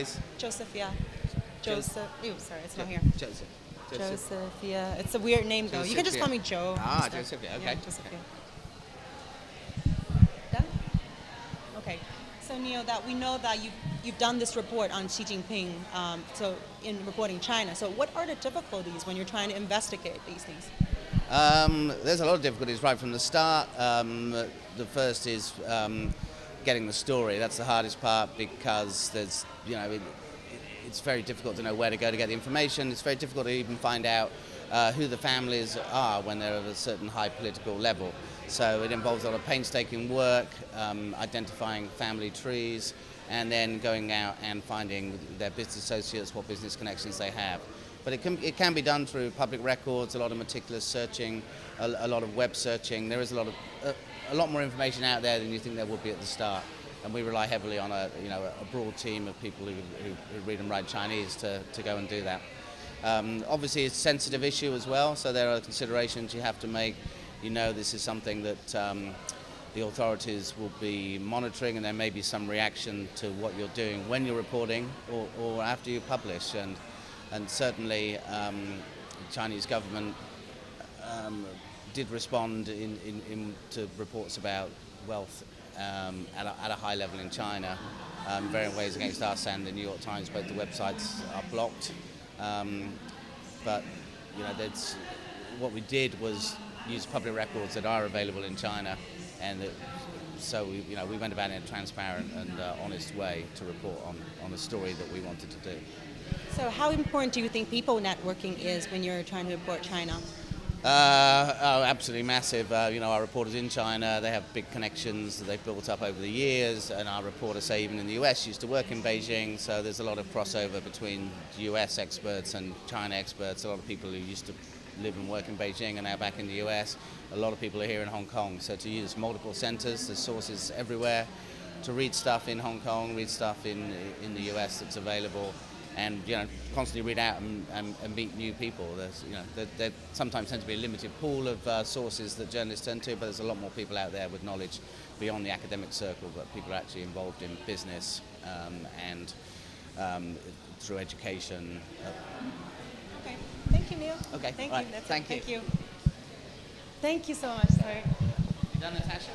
please? Joseph, yeah. Joseph. Ew, sorry, it's not here. Joseph. Joseph, yeah. It's a weird name, though. You can just call me Joe. Ah, instead. Joseph, okay. Yeah, Joseph, yeah. Done? Okay. So, Neil, that we know that you've done this report on Xi Jinping, so in reporting China. So what are the difficulties when you're trying to investigate these things? There's a lot of difficulties right from the start. The first is getting the story. That's the hardest part because there's, it's very difficult to know where to go to get the information. It's very difficult to even find out who the families are when they're at a certain high political level. So it involves a lot of painstaking work, identifying family trees, and then going out and finding their business associates, what business connections they have. But it can be done through public records, a lot of meticulous searching, a lot of web searching. There is a lot more information out there than you think there would be at the start. And we rely heavily on a broad team of people who read and write Chinese to go and do that. Obviously, it's a sensitive issue as well, so there are considerations you have to make. This is something that the authorities will be monitoring, and there may be some reaction to what you're doing when you're reporting or after you publish. And certainly, the Chinese government did respond to reports about wealth at a high level in China, varying ways against us and the New York Times. Both the websites are blocked, but what we did was use public records that are available in China, and so we went about it in a transparent and honest way to report on a story that we wanted to do. So how important do you think people networking is when you're trying to report China? Absolutely massive. Our reporters in China, they have big connections that they've built up over the years, and our reporters, say, even in the US, used to work in Beijing, so there's a lot of crossover between US experts and China experts. A lot of people who used to live and work in Beijing are now back in the US. A lot of people are here in Hong Kong, so to use multiple centers, there's sources everywhere, to read stuff in Hong Kong, read stuff in the US that's available, and constantly read out and meet new people. There sometimes tends to be a limited pool of sources that journalists turn to, but there's a lot more people out there with knowledge beyond the academic circle, but people are actually involved in business and through education. Okay, thank you, Neil. Okay, thank right. you. That's Thank it. you. Thank you so much. Sorry. You done, Natasha?